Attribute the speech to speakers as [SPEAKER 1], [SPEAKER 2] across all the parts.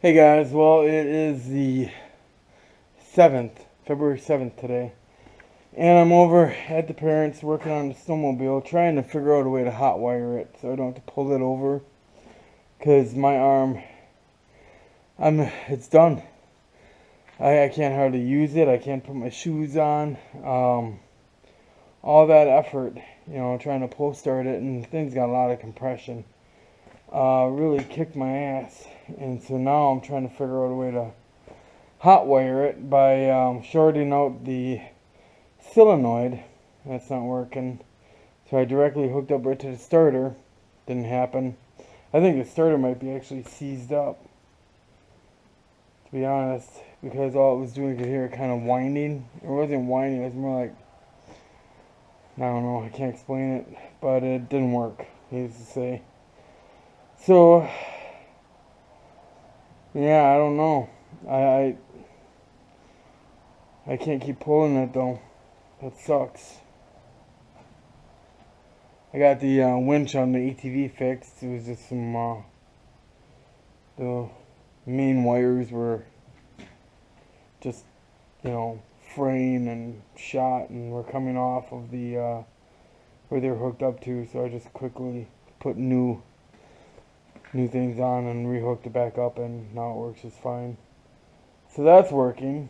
[SPEAKER 1] Hey guys, well it is the 7th, February 7th today, and I'm over at the parents working on the snowmobile trying to figure out a way to hotwire it so I don't have to pull it over, because my arm, it's done. I can't hardly use it, I can't put my shoes on, all that effort, trying to pull start it, and the thing's got a lot of compression, really kicked my ass, and so now I'm trying to figure out a way to hotwire it by shorting out the solenoid. That's not working. So I directly hooked up right to the starter. Didn't happen. I think the starter might be actually seized up, to be honest, because all it was doing, you could hear it kind of whining. It wasn't whining, it was more like, I don't know, I can't explain it, but it didn't work, needless to say. So, yeah, I don't know. I can't keep pulling it though. That sucks. I got the winch on the ATV fixed. It was just some, the main wires were just, fraying and shot and were coming off of the, where they were hooked up to. So I just quickly put new things on and rehooked it back up, and now it works just fine. So that's working.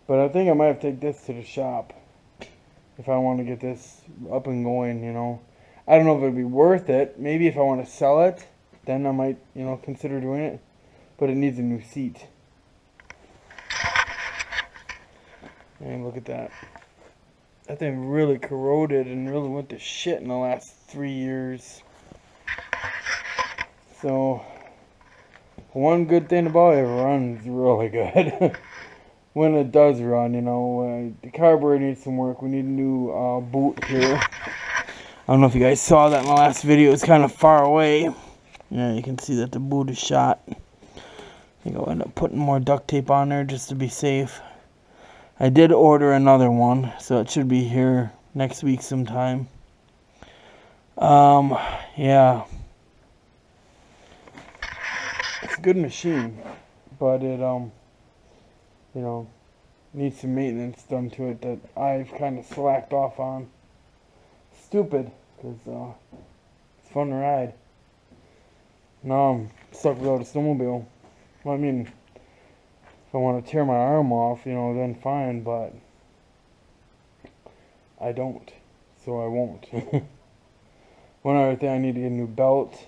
[SPEAKER 1] But I think I might have to take this to the shop if I want to get this up and going, I don't know if it'd be worth it. Maybe if I want to sell it, then I might, consider doing it. But it needs a new seat. And look at that. That thing really corroded and really went to shit in the last 3 years. So, one good thing about it, it runs really good. When it does run, the carburetor needs some work. We need a new boot here. I don't know if you guys saw that in the last video. It's kind of far away. Yeah, you can see that the boot is shot. I think I'll end up putting more duct tape on there just to be safe. I did order another one, so it should be here next week sometime. Yeah. It's a good machine, but it, needs some maintenance done to it that I've kind of slacked off on. Stupid, because it's fun to ride. Now I'm stuck without a snowmobile. Well, I mean, if I want to tear my arm off, then fine, but I don't, so I won't. One other thing, I need to get a new belt,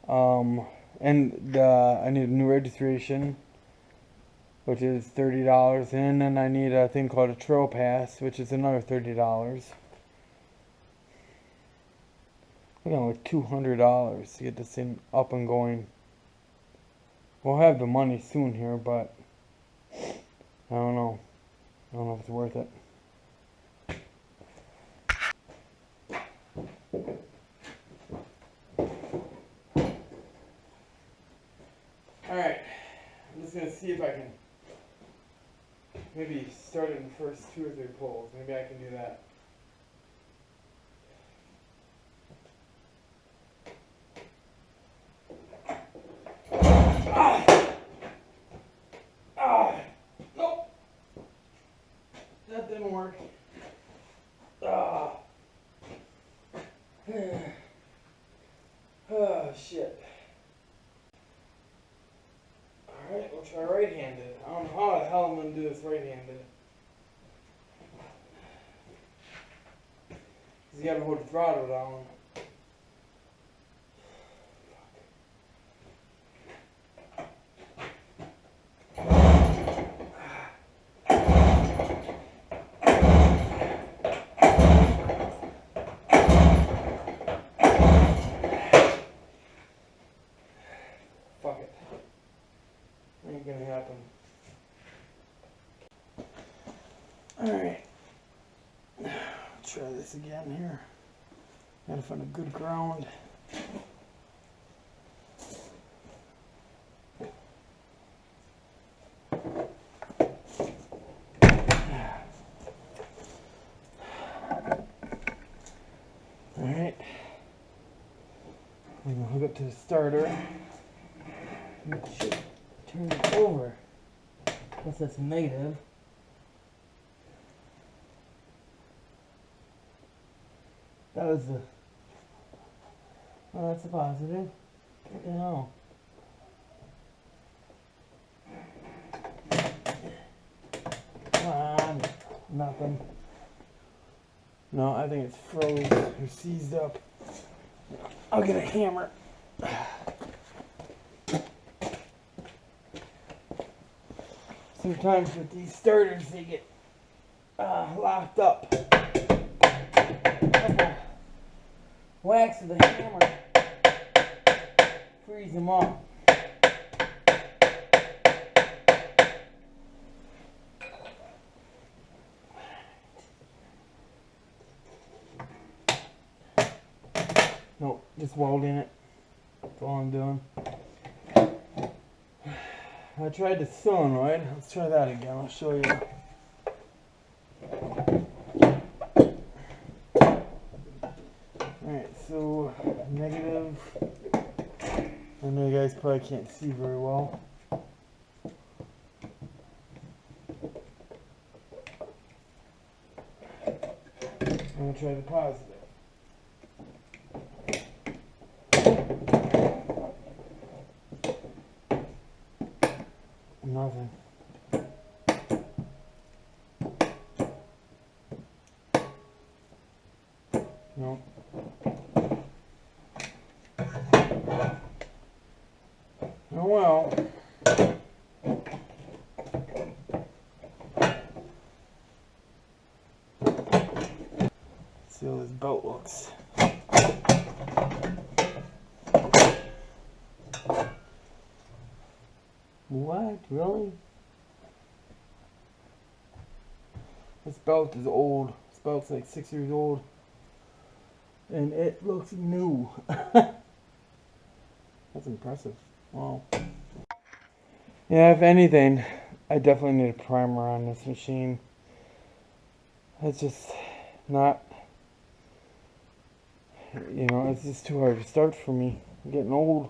[SPEAKER 1] and I need a new registration, which is $30, and then I need a thing called a trail pass, which is another $30. I got like $200 to get this thing up and going. We'll have the money soon here, but I don't know. I don't know if it's worth it. Alright, I'm just going to see if I can maybe start it in the first 2 or 3 pulls. Maybe I can do that. Nope. That didn't work. Oh, shit. Alright, we'll try right-handed. I don't know how the hell I'm going to do this right-handed. Because you got to hold the throttle down. Fuck it. Ain't gonna happen. Alright. Try this again here. Gotta find a good ground. Alright. I'm gonna hook up to the starter. It should turn it over. Unless that's negative. That was the... Oh, that's a positive. What the hell? Come on. Nothing. No, I think it's froze or seized up. I'll get a hammer. Sometimes with these starters they get locked up. Couple whacks with a hammer freeze them up. Nope, just welding it. That's all I'm doing. I tried the solenoid. Let's try that again. I'll show you. Alright, so negative. I know you guys probably can't see very well. I'm going to try the positive. Nothing. Nope. Oh well. Let's see how this belt looks. What? Really? This belt is old. This belt's like 6 years old. And it looks new. That's impressive. Wow. Yeah, if anything, I definitely need a primer on this machine. It's just not, you know, it's just too hard to start for me. I'm getting old.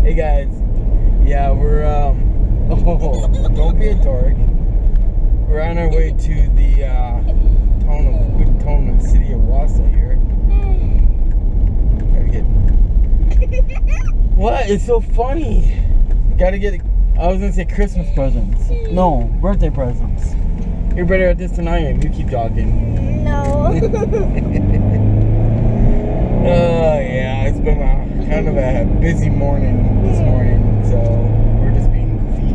[SPEAKER 1] Hey guys, yeah, we're don't be a dork. We're on our way to the town of the city of Wausau here. Gotta get what? It's so funny. Gotta get. I was gonna say Christmas presents. No, birthday presents. You're better at this than I am. You keep talking.
[SPEAKER 2] No.
[SPEAKER 1] Oh yeah, it's been kind of a busy morning this morning, so we're just being goofy,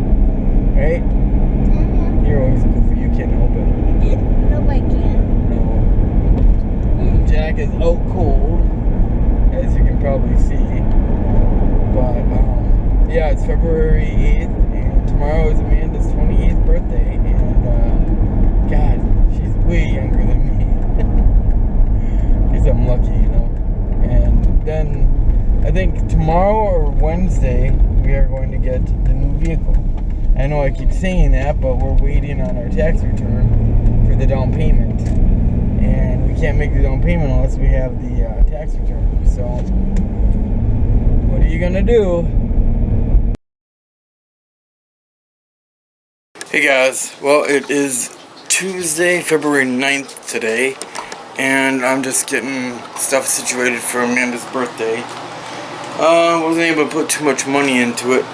[SPEAKER 1] right?
[SPEAKER 2] Mm-hmm.
[SPEAKER 1] You're always goofy, you can't help it.
[SPEAKER 2] No, I can't.
[SPEAKER 1] No. Jack is out cold, as you can probably see. But yeah, it's February 8th, and tomorrow is Amanda's 28th birthday, and God, she's way younger than me. Guess I'm lucky, you know. And then I think tomorrow or Wednesday we are going to get the new vehicle. I know I keep saying that, but we're waiting on our tax return for the down payment, and we can't make the down payment unless we have the tax return. So what are you gonna do? Hey guys, well, it is Tuesday, February 9th today, and I'm just getting stuff situated for Amanda's birthday. Wasn't able to put too much money into it.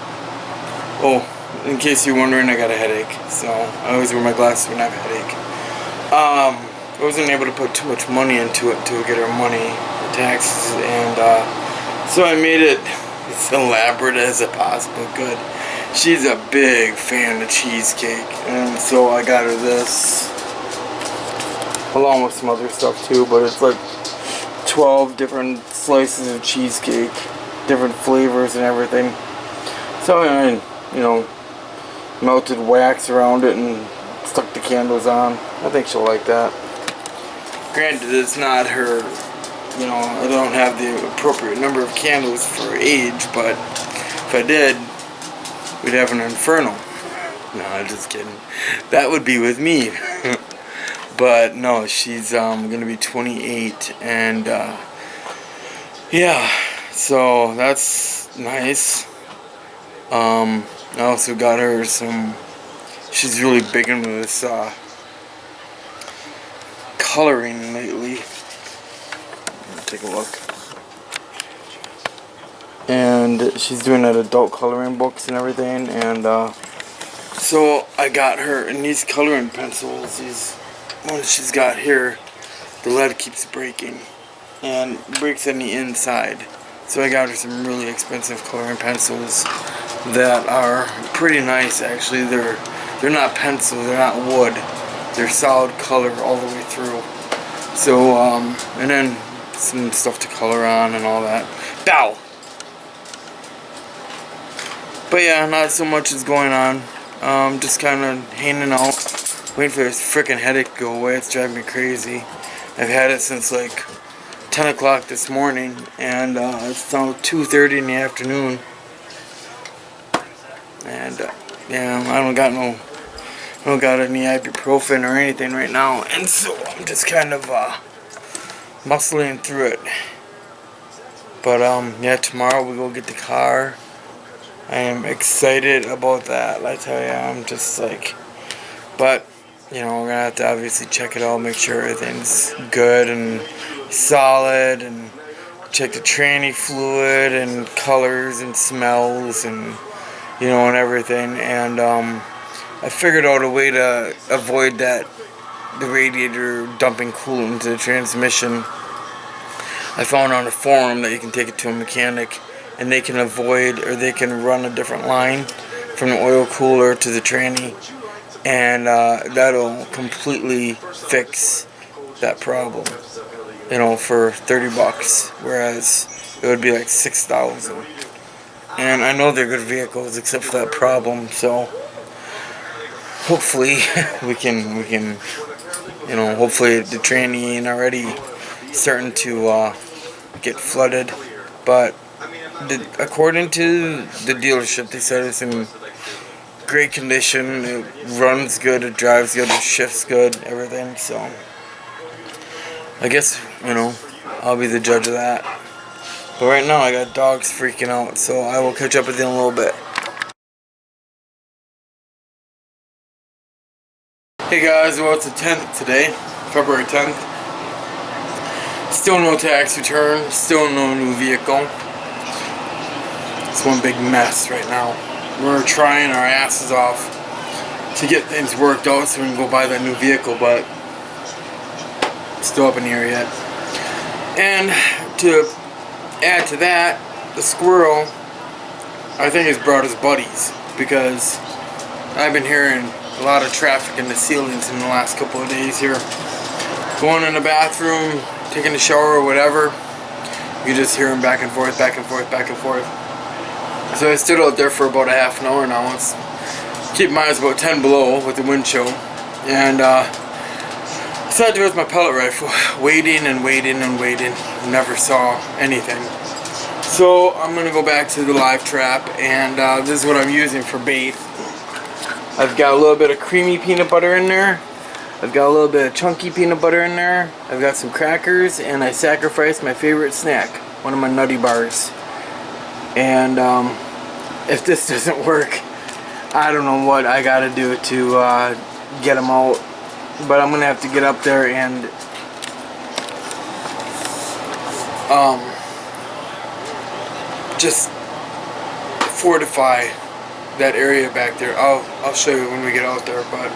[SPEAKER 1] Oh, in case you're wondering, I got a headache, so I always wear my glasses when I have a headache. I wasn't able to put too much money into it to get her money, her taxes, and so I made it as elaborate as it possibly could. She's a big fan of cheesecake, and so I got her this, along with some other stuff too, but it's like 12 different slices of cheesecake, different flavors and everything. So I mean, you know, melted wax around it and stuck the candles on. I think she'll like that. Granted, it's not her, you know, I don't have the appropriate number of candles for her age, but if I did, we'd have an inferno. No, I'm just kidding. That would be with me. But no, she's gonna be 28, and yeah, so that's nice. I also got her some. She's really big into this coloring lately. Take a look. And she's doing that adult coloring books and everything, and so I got her, and these coloring pencils, these ones she's got here, the lead keeps breaking, and breaks on the inside. So I got her some really expensive coloring pencils that are pretty nice, actually. They're not pencils, they're not wood. They're solid color all the way through. So, and then some stuff to color on and all that. Bow! But yeah, not so much is going on. Just kind of hanging out, waiting for this freaking headache to go away. It's driving me crazy. I've had it since like 10 o'clock this morning, and it's now 2:30 in the afternoon. And yeah, I don't got any ibuprofen or anything right now, and so I'm just kind of muscling through it. But yeah, tomorrow we go get the car. I am excited about that. I tell you, I'm just like, but you know, we're gonna have to obviously check it out, make sure everything's good and solid, and check the tranny fluid and colors and smells and you know, and everything. And I figured out a way to avoid that, the radiator dumping coolant into the transmission. I found on a forum that you can take it to a mechanic, and they can avoid, or they can run a different line from the oil cooler to the tranny, and that'll completely fix that problem, you know, for $30, whereas it would be like 6,000. And I know they're good vehicles except for that problem, so hopefully we can you know, hopefully the tranny ain't already starting to get flooded. But according to the dealership, they said it's in great condition. It runs good, it drives good, it shifts good, everything. So I guess, you know, I'll be the judge of that. But right now I got dogs freaking out, so I will catch up with you in a little bit. Hey guys, well, it's the 10th today, February 10th. Still no tax return, still no new vehicle. It's one big mess right now. We're trying our asses off to get things worked out so we can go buy that new vehicle, but it's still up in the air yet. And to add to that, the squirrel, I think, has brought his buddies, because I've been hearing a lot of traffic in the ceilings in the last couple of days here. Going in the bathroom, taking a shower or whatever, you just hear them back and forth, back and forth, back and forth. So I stood out there for about a half an hour now. It's, keep in mind it's about 10 below with the wind chill, and decided to go with my pellet rifle, waiting and waiting and waiting. Never saw anything. So I'm gonna go back to the live trap, and this is what I'm using for bait. I've got a little bit of creamy peanut butter in there. I've got a little bit of chunky peanut butter in there. I've got some crackers, and I sacrificed my favorite snack, one of my Nutty Bars. And if this doesn't work, I don't know what I gotta do to get them out. But I'm gonna have to get up there and just fortify that area back there. I'll show you when we get out there, but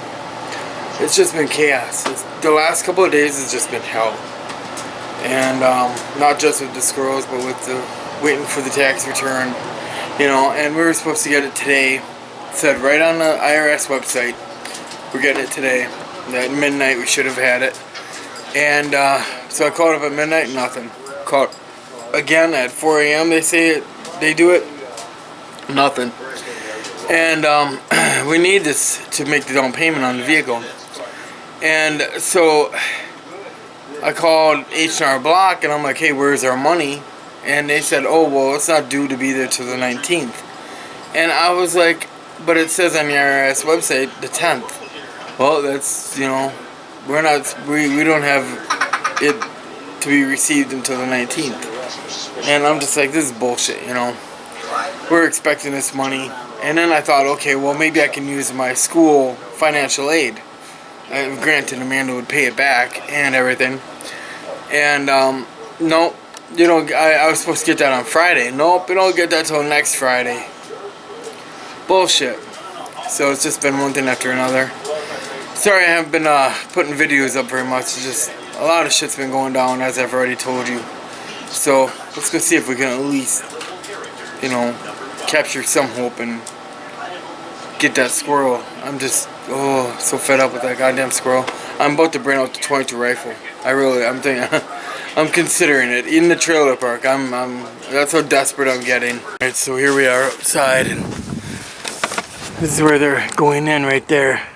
[SPEAKER 1] it's just been chaos. The last couple of days has just been hell. And not just with the squirrels, but with the waiting for the tax return, you know. And we were supposed to get it today. It said right on the IRS website, we're getting it today. At midnight we should have had it. And so I called up at midnight, nothing. Called again at 4 a.m. they say they do it, nothing. And we need this to make the down payment on the vehicle. And so I called H&R Block and I'm like, hey, where's our money? And they said, oh, well, it's not due to be there till the 19th. And I was like, but it says on the IRS website the 10th. Well, that's, we don't have it to be received until the 19th. And I'm just like, this is bullshit, We're expecting this money. And then I thought, okay, well, maybe I can use my school financial aid. Granted, Amanda would pay it back and everything. And, no, I was supposed to get that on Friday. Nope, we don't get that till next Friday. Bullshit. So it's just been one thing after another. Sorry I haven't been putting videos up very much. It's just a lot of shit's been going down, as I've already told you. So let's go see if we can at least, capture some hope and get that squirrel. I'm just, so fed up with that goddamn squirrel. I'm about to bring out the .22 rifle. I'm thinking, I'm considering it in the trailer park. That's how desperate I'm getting. Alright, so here we are outside, and this is where they're going in right there.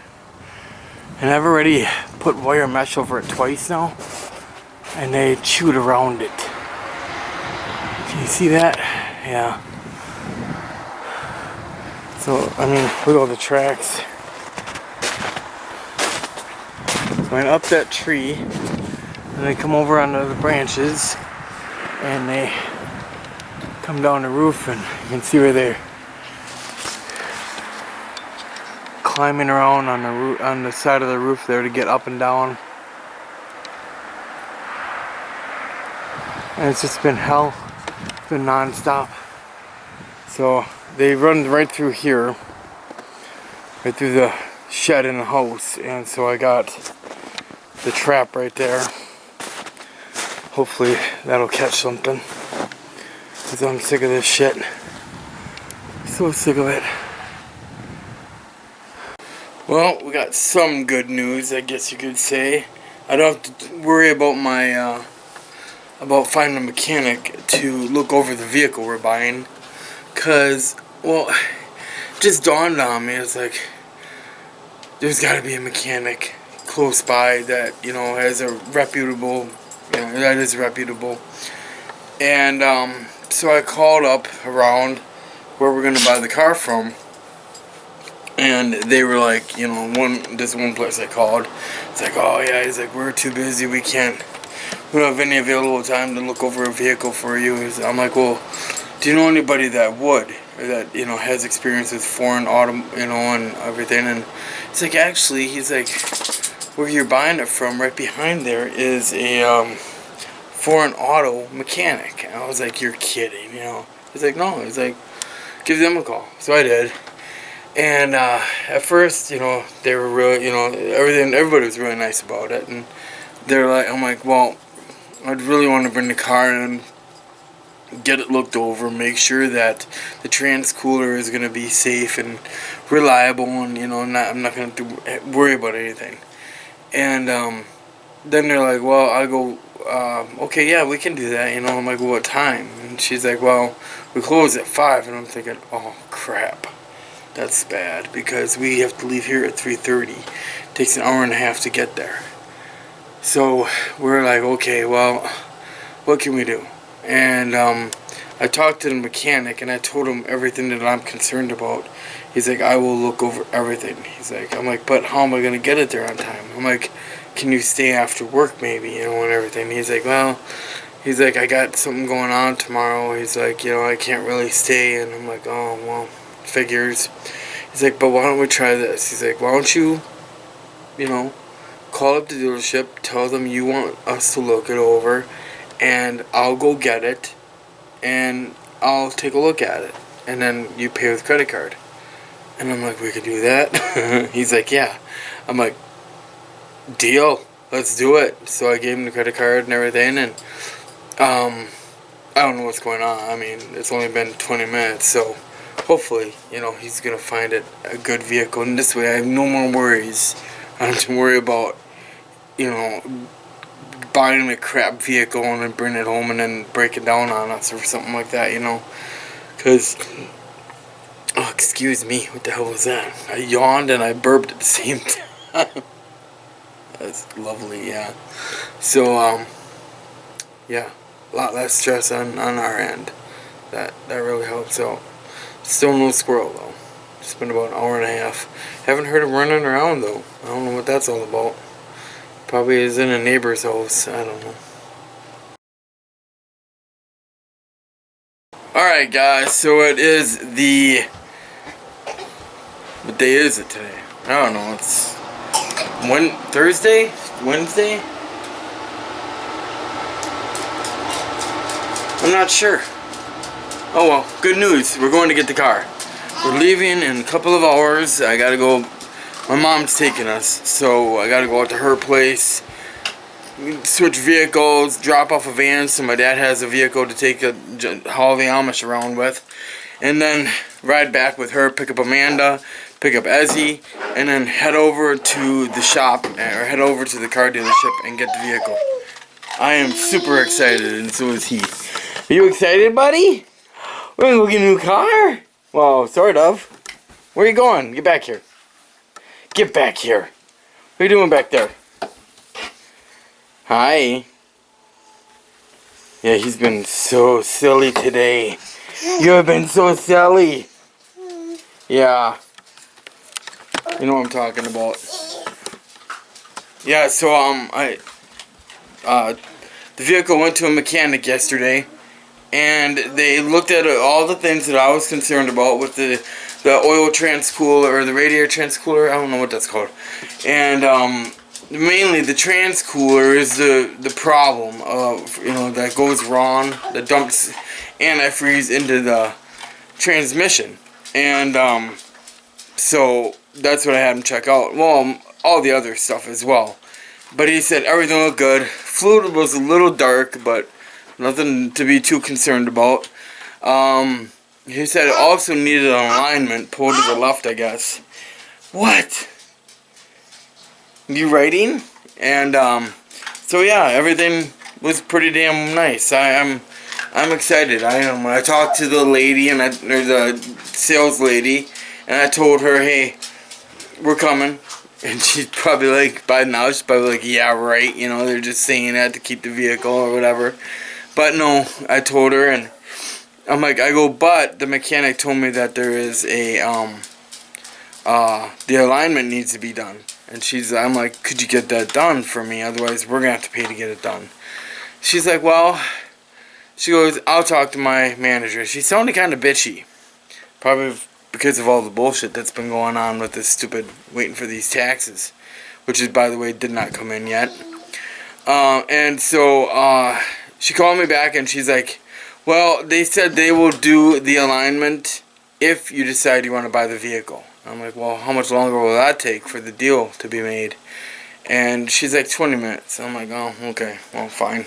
[SPEAKER 1] And I've already put wire mesh over it twice now, and they chewed around it. Can you see that? Yeah. So, I mean, look at all the tracks. So I went up that tree, and they come over onto the branches, and they come down the roof, and you can see where they're climbing around on the side of the roof there to get up and down. And it's just been hell. It's been non-stop. So they run right through here, right through the shed in the house, and so I got the trap right there. Hopefully that'll catch something, because I'm sick of this shit. So sick of it. Well, we got some good news, I guess you could say. I don't have to worry about my about finding a mechanic to look over the vehicle we're buying, cause, well, it just dawned on me. It's like, there's got to be a mechanic close by that has a reputable, that is reputable. And so I called up around where we're gonna buy the car from. And they were like, this one place I called, it's like, oh yeah, he's like, we're too busy, we don't have any available time to look over a vehicle for you. I'm like, well, do you know anybody that would, or that, has experience with foreign auto, and everything? And it's like, actually, he's like, where you're buying it from, right behind there, is a, foreign auto mechanic. And I was like, you're kidding, He's like, no, he's like, give them a call. So I did. And at first, they were really, everybody was really nice about it. And they're like, I'm like, well, I'd really want to bring the car in, get it looked over, make sure that the trans cooler is going to be safe and reliable, and, I'm not going to worry about anything. And then they're like, well, I go, okay, yeah, we can do that, I'm like, well, what time? And she's like, well, we close at 5. And I'm thinking, oh, crap. That's bad, because we have to leave here at 3:30. It takes an hour and a half to get there. So we're like, okay, well, what can we do? And I talked to the mechanic, and I told him everything that I'm concerned about. He's like, I will look over everything. I'm like, but how am I going to get it there on time? I'm like, can you stay after work maybe, and everything? He's like, well, I got something going on tomorrow. He's like, I can't really stay. And I'm like, oh, well, figures. He's like, but why don't we try this? He's like, why don't you, call up the dealership, tell them you want us to look it over, and I'll go get it, and I'll take a look at it, and then you pay with credit card. And I'm like, we could do that? He's like, yeah. I'm like, deal, let's do it. So I gave him the credit card and everything, and I don't know what's going on. I mean, it's only been 20 minutes, so hopefully, he's going to find it a good vehicle. And this way I have no more worries. I don't have to worry about, buying a crap vehicle and then bring it home and then break it down on us or something like that, Because, oh excuse me, what the hell was that? I yawned and I burped at the same time. That's lovely, yeah. So, yeah, a lot less stress on our end. That really helps out. Still no squirrel, though. It's been about an hour and a half. Haven't heard him running around, though. I don't know what that's all about. Probably is in a neighbor's house. I don't know. Alright, guys, so it is the... What day is it today? I don't know. It's... Thursday? Wednesday? I'm not sure. Oh well, good news. We're going to get the car. We're leaving in a couple of hours. I gotta go. My mom's taking us, so I gotta go out to her place, switch vehicles, drop off a van so my dad has a vehicle to take haul the Amish around with, and then ride back with her, pick up Amanda, pick up Ezzy, and then head over to the shop, or head over to the car dealership and get the vehicle. I am super excited, and so is he. Are you excited, buddy? We're gonna go get a new car? Well, sort of. Where are you going? Get back here. Get back here. What are you doing back there? Hi. Yeah, he's been so silly today. You have been so silly. Yeah. You know what I'm talking about. Yeah, so, the vehicle went to a mechanic yesterday, and they looked at all the things that I was concerned about with the oil transcooler, or the radiator transcooler, I don't know what that's called. And, mainly the transcooler is the problem, that goes wrong, that dumps antifreeze into the transmission. And, so that's what I had him check out. Well, all the other stuff as well. But he said everything looked good. Fluid was a little dark, but nothing to be too concerned about. He said it also needed an alignment pulled to the left, I guess. What? You writing? And so yeah, everything was pretty damn nice. I'm excited. I am. When I talked to the lady or the sales lady, and I told her, hey, we're coming. And she's probably like, by now, she's probably like, yeah, right. You know, they're just saying that to keep the vehicle or whatever. But no, I told her, and I'm like, but the mechanic told me that there is a, the alignment needs to be done. And I'm like, could you get that done for me? Otherwise, we're going to have to pay to get it done. She's like, well, she goes, I'll talk to my manager. She sounded kind of bitchy. Probably because of all the bullshit that's been going on with this stupid waiting for these taxes, which is, by the way, did not come in yet. And so she called me back and she's like, well, they said they will do the alignment if you decide you want to buy the vehicle. I'm like, well, how much longer will that take for the deal to be made? And she's like, 20 minutes. I'm like, oh, okay, well, fine.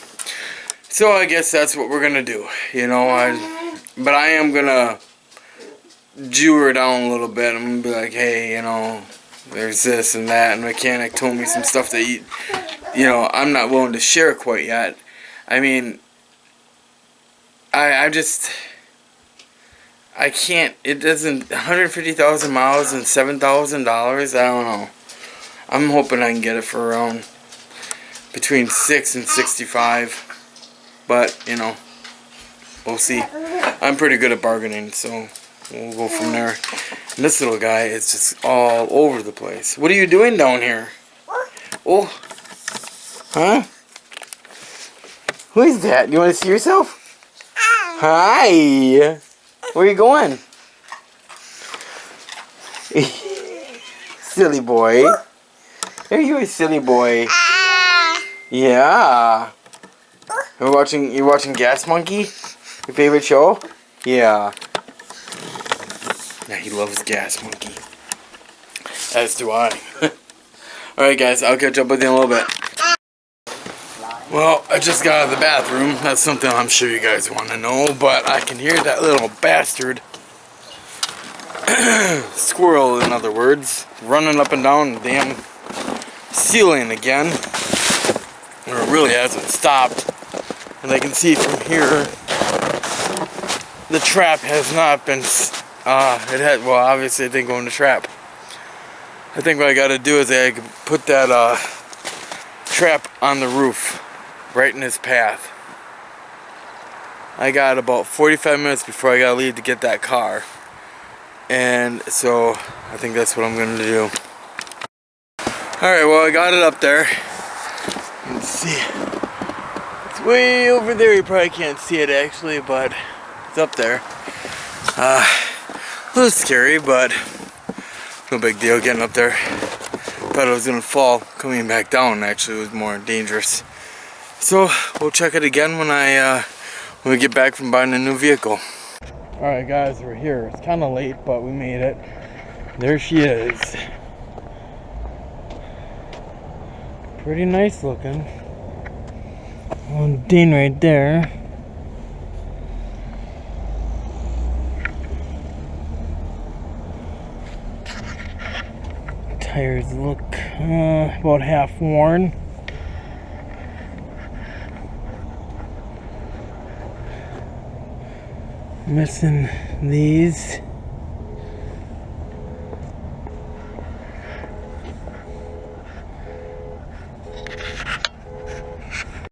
[SPEAKER 1] So I guess that's what we're gonna do, you know. But I am gonna Jew her down a little bit. I'm gonna be like, hey, you know, there's this and that, and the mechanic told me some stuff that you know, I'm not willing to share quite yet. I mean, I can't. It doesn't. 150,000 miles and $7,000. I don't know. I'm hoping I can get it for around between 6 and 65. But you know, we'll see. I'm pretty good at bargaining, so we'll go from there. And this little guy is just all over the place. What are you doing down here? Oh. Huh? Who is that? You want to see yourself? Hi. Where are you going? Silly boy. Are you a silly boy? Yeah. You're watching Gas Monkey? Your favorite show? Yeah. Yeah, he loves Gas Monkey. As do I. Alright guys, I'll catch up with you in a little bit. Well, I just got out of the bathroom. That's something I'm sure you guys want to know, but I can hear that little bastard, squirrel in other words, running up and down the damn ceiling again. Or it really hasn't stopped. And I can see from here, the trap has not been well, obviously it didn't go in the trap. I think what I gotta do is I could put that trap on the roof, right in his path. I got about 45 minutes before I gotta leave to get that car. And so I think that's what I'm gonna do. Alright, well, I got it up there. You can see it's way over there. You probably can't see it actually, but it's up there. A little scary, but no big deal getting up there. Thought it was gonna fall coming back down. Actually, it was more dangerous. So we'll check it again when we get back from buying a new vehicle. Alright guys, we're here. It's kind of late, but we made it. There she is. Pretty nice looking. One Dean right there. Tires look about half worn. Missing these.